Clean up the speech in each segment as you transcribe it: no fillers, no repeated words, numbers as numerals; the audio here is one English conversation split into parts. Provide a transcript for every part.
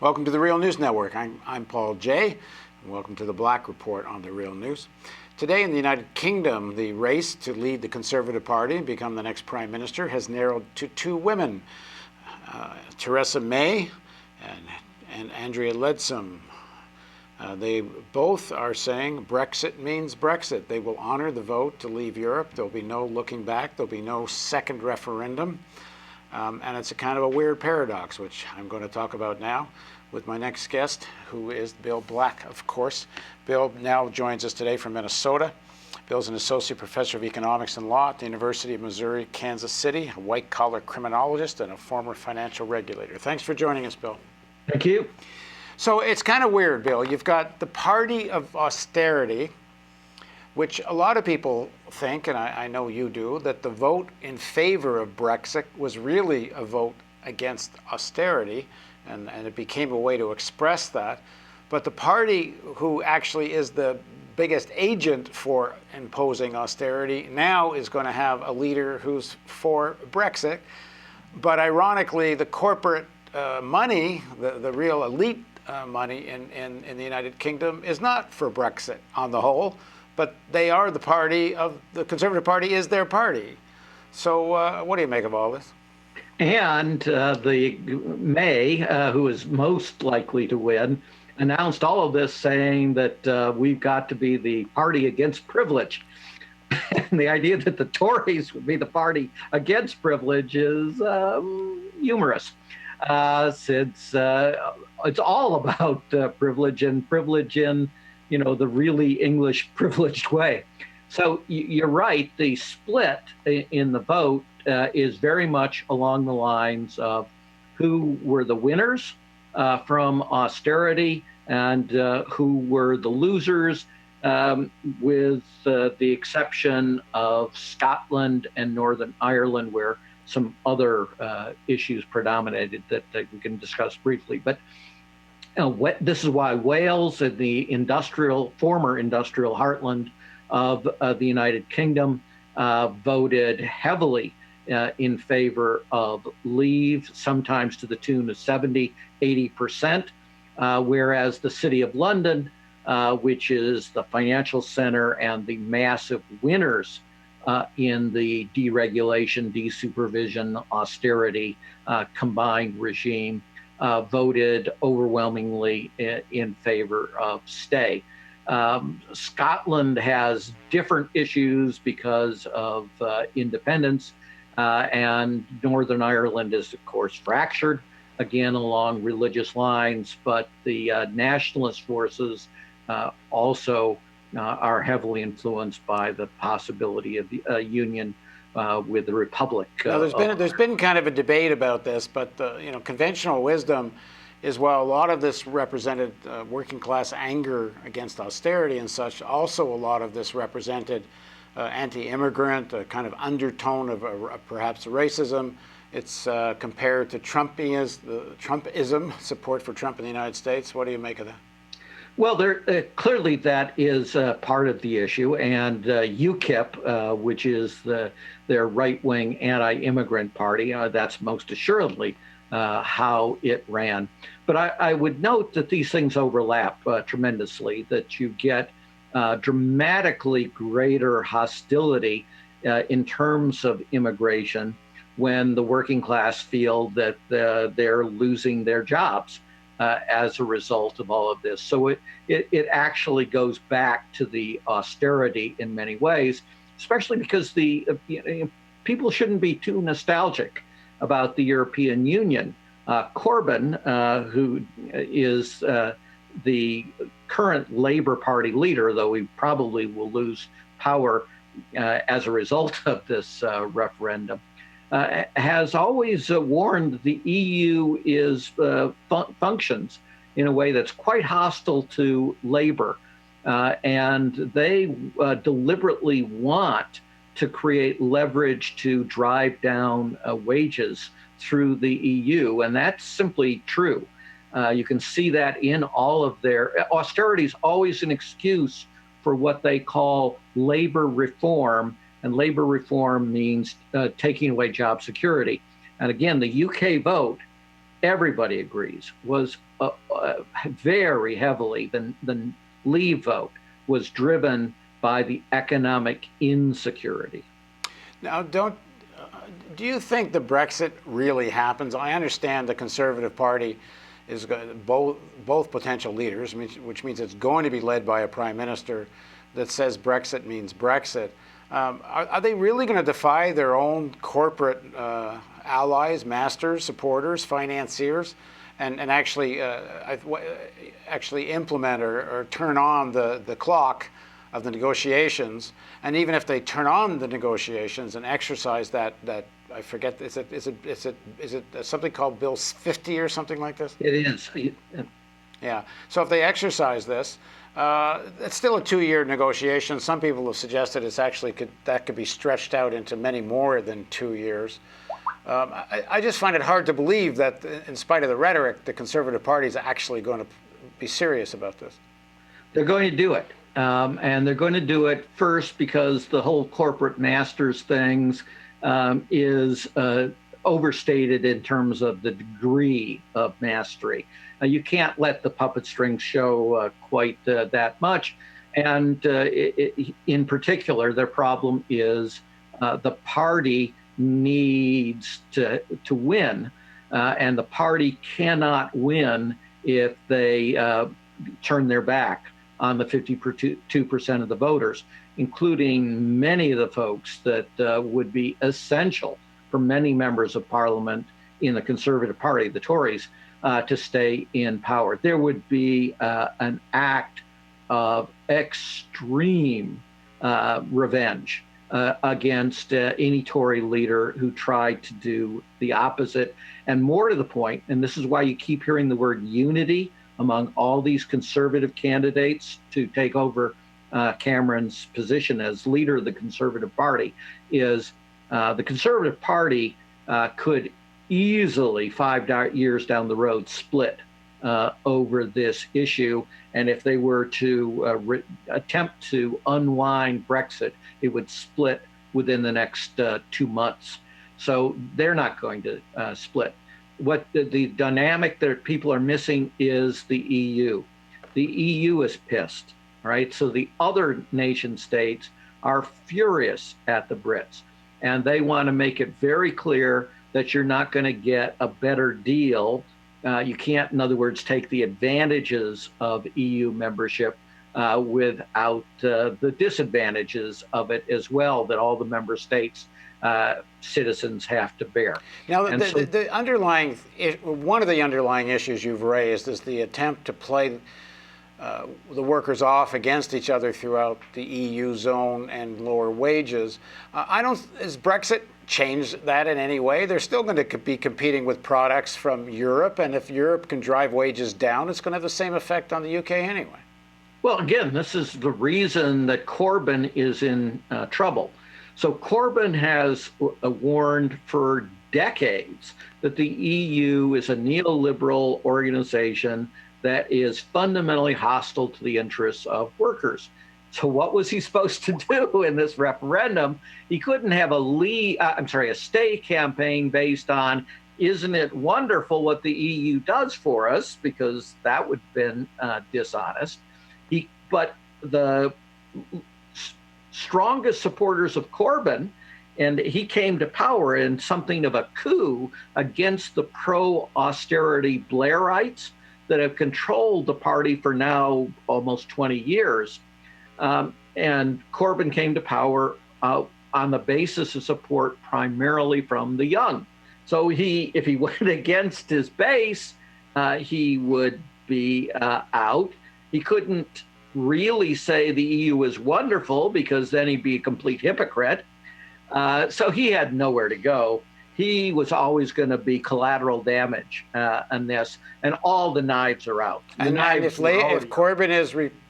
Welcome to the Real News Network. I'm Paul Jay, and welcome to the Black Report on the Real News. Today in the United Kingdom, the race to lead the Conservative Party and become the next Prime Minister has narrowed to two women, Theresa May and Andrea Leadsom. They both are saying Brexit means Brexit. They will honor the vote to leave Europe. There'll be no looking back. There'll be no second referendum. And it's a kind of a weird paradox, which I'm going to talk about now with my next guest, who is Bill Black, of course. Bill now joins us today from Minnesota. Bill's an associate professor of economics and law at the University of Missouri, Kansas City, a white-collar criminologist and a former financial regulator. Thanks for joining us, Bill. Thank you. So it's kind of weird, Bill. You've got the party of austerity, which a lot of people think, and I know you do, that the vote in favor of Brexit was really a vote against austerity, and it became a way to express that. But the party who actually is the biggest agent for imposing austerity now is going to have a leader who's for Brexit. But ironically, the corporate money, the real elite money in the United Kingdom is not for Brexit on the whole. But they are the party of the Conservative Party is their party. So what do you make of all this? And the May, who is most likely to win, announced all of this saying that we've got to be the party against privilege. And the idea that the Tories would be the party against privilege is humorous, since it's all about privilege and privilege in the really English privileged way. So you're right, the split in the vote is very much along the lines of who were the winners from austerity and who were the losers, with the exception of Scotland and Northern Ireland, where some other issues predominated that we can discuss briefly. But this is why Wales, the former industrial heartland of the United Kingdom, voted heavily in favor of leave, sometimes to the tune of 70, 80%, whereas the City of London, which is the financial center and the massive winners in the deregulation, desupervision, austerity combined regime, voted overwhelmingly in favor of stay. Scotland has different issues because of independence, and Northern Ireland is, of course, fractured, again, along religious lines, but the nationalist forces also are heavily influenced by the possibility of the union with the Republic. Now, there's been kind of a debate about this, but conventional wisdom is, while a lot of this represented working class anger against austerity and such, also a lot of this represented anti-immigrant, a kind of undertone of perhaps racism. It's compared to Trumpism, support for Trump in the United States. What do you make of that? Well, clearly that is part of the issue, and UKIP, which is their right-wing anti-immigrant party, that's most assuredly how it ran. But I would note that these things overlap tremendously, that you get dramatically greater hostility in terms of immigration when the working class feel that they're losing their jobs as a result of all of this. So it actually goes back to the austerity in many ways, especially because people shouldn't be too nostalgic about the European Union. Corbyn, who is the current Labour Party leader, though he probably will lose power as a result of this referendum, has always warned the EU functions in a way that's quite hostile to labor. And they deliberately want to create leverage to drive down wages through the EU. And that's simply true. You can see that in all of their austerity is always an excuse for what they call labor reform. And labor reform means taking away job security. And again, the UK vote, everybody agrees, was very heavily, the leave vote was driven by the economic insecurity. Now, do you think the Brexit really happens? I understand the Conservative Party is both potential leaders, which means it's going to be led by a prime minister that says Brexit means Brexit. Are they really going to defy their own corporate allies, masters, supporters, financiers, and actually implement or turn on the clock of the negotiations? And even if they turn on the negotiations and exercise that I forget, is it something called Bill 50 or something like this? It is. Yeah. So if they exercise this, it's still a 2-year negotiation. Some people have suggested that could be stretched out into many more than 2 years. I just find it hard to believe that, in spite of the rhetoric, the Conservative Party is actually going to be serious about this. They're going to do it. And they're going to do it first because the whole corporate masters things is overstated in terms of the degree of mastery. You can't let the puppet strings show quite that much. And in particular, their problem is the party needs to win. And the party cannot win if they turn their back on the 52% of the voters, including many of the folks that would be essential for many members of parliament in the Conservative Party, the Tories, to stay in power. There would be an act of extreme revenge against any Tory leader who tried to do the opposite. And more to the point, and this is why you keep hearing the word unity among all these Conservative candidates to take over Cameron's position as leader of the Conservative Party, is the Conservative Party could easily 5 years down the road split over this issue. And if they were to attempt to unwind Brexit, it would split within the next 2 months. So they're not going to split. What the dynamic that people are missing is the EU. The EU is pissed, right? So the other nation states are furious at the Brits, and they want to make it very clear that you're not going to get a better deal. You can't, in other words, take the advantages of EU membership without the disadvantages of it as well, that all the member states citizens have to bear. Now, one of the underlying issues you've raised is the attempt to play the workers off against each other throughout the EU zone and lower wages. Has Brexit changed that in any way? They're still going to be competing with products from Europe, and if Europe can drive wages down, it's going to have the same effect on the UK anyway. Well, again, this is the reason that Corbyn is in trouble. So Corbyn has warned for decades that the EU is a neoliberal organization that is fundamentally hostile to the interests of workers. So what was he supposed to do in this referendum? He couldn't have a stay campaign based on, isn't it wonderful what the EU does for us? Because that would have been dishonest. But the strongest supporters of Corbyn, and he came to power in something of a coup against the pro-austerity Blairites that have controlled the party for now almost 20 years. And Corbyn came to power on the basis of support primarily from the young. So if he went against his base, he would be out. He couldn't really say the EU is wonderful because then he'd be a complete hypocrite. So he had nowhere to go. He was always going to be collateral damage on this, and all the knives are out. And if Corbyn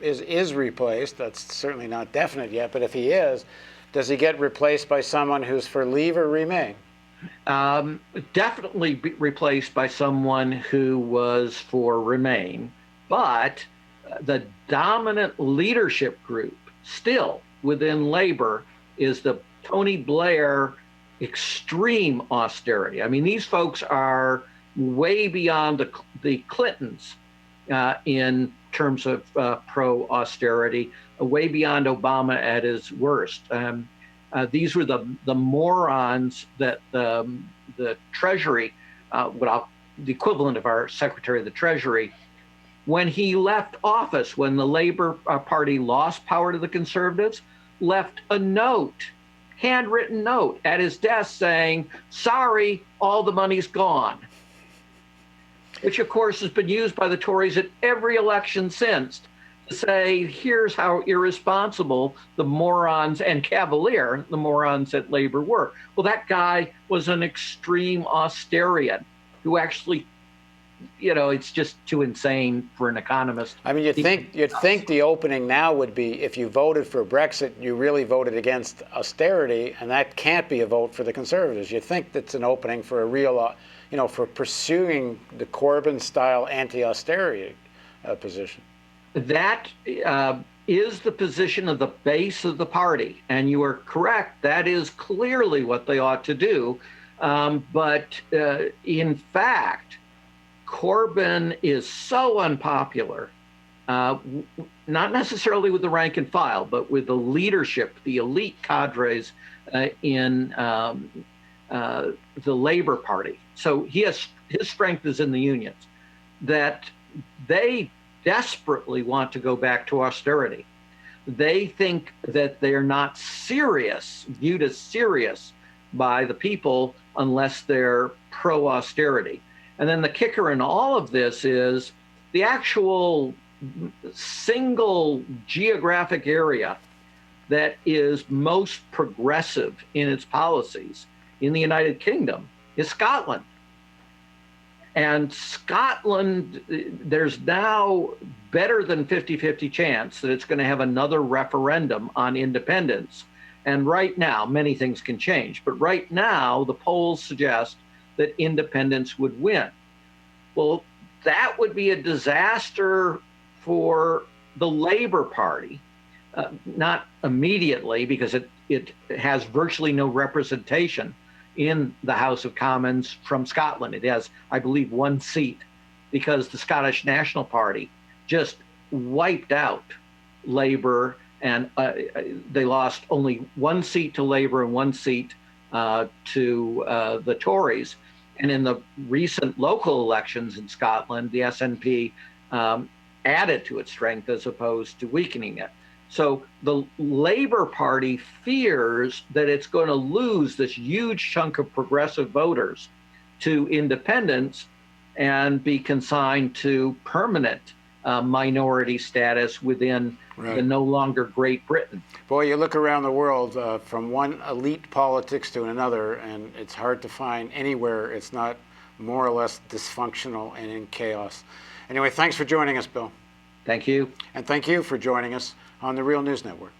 is replaced, that's certainly not definite yet, but if he is, does he get replaced by someone who's for leave or remain? Definitely be replaced by someone who was for remain, but the dominant leadership group still within Labour is the Tony Blair extreme austerity. I mean, these folks are way beyond the Clintons in terms of pro-austerity, way beyond Obama at his worst. These were the morons that the Treasury, the equivalent of our Secretary of the Treasury, when he left office, when the Labor Party lost power to the Conservatives, left a note, handwritten note at his desk saying, sorry, all the money's gone. Which, of course, has been used by the Tories at every election since to say, here's how irresponsible the morons and cavalier the morons at Labor were. Well, that guy was an extreme austerian who actually, it's just too insane for an economist. I mean, you'd think the opening now would be, if you voted for Brexit, you really voted against austerity, and that can't be a vote for the Conservatives. You'd think that's an opening for a real, for pursuing the Corbyn-style anti-austerity position. That is the position of the base of the party, and you are correct. That is clearly what they ought to do. But in fact, Corbyn is so unpopular, not necessarily with the rank and file, but with the leadership, the elite cadres in the Labor Party. So his strength is in the unions, that they desperately want to go back to austerity. They think that they're not viewed as serious by the people unless they're pro-austerity. And then the kicker in all of this is the actual single geographic area that is most progressive in its policies in the United Kingdom is Scotland. And Scotland, there's now better than 50-50 chance that it's going to have another referendum on independence. And right now, many things can change, but right now the polls suggest that independence would win. Well, that would be a disaster for the Labor Party, not immediately, because it has virtually no representation in the House of Commons from Scotland. It has, I believe, one seat, because the Scottish National Party just wiped out Labour, and they lost only one seat to Labour and one seat to the Tories. And in the recent local elections in Scotland, the SNP added to its strength as opposed to weakening it. So the Labor Party fears that it's going to lose this huge chunk of progressive voters to independence and be consigned to permanent minority status within the no longer Great Britain. Boy, you look around the world from one elite politics to another, and it's hard to find anywhere it's not more or less dysfunctional and in chaos. Anyway, thanks for joining us, Bill. Thank you. And thank you for joining us on the Real News Network.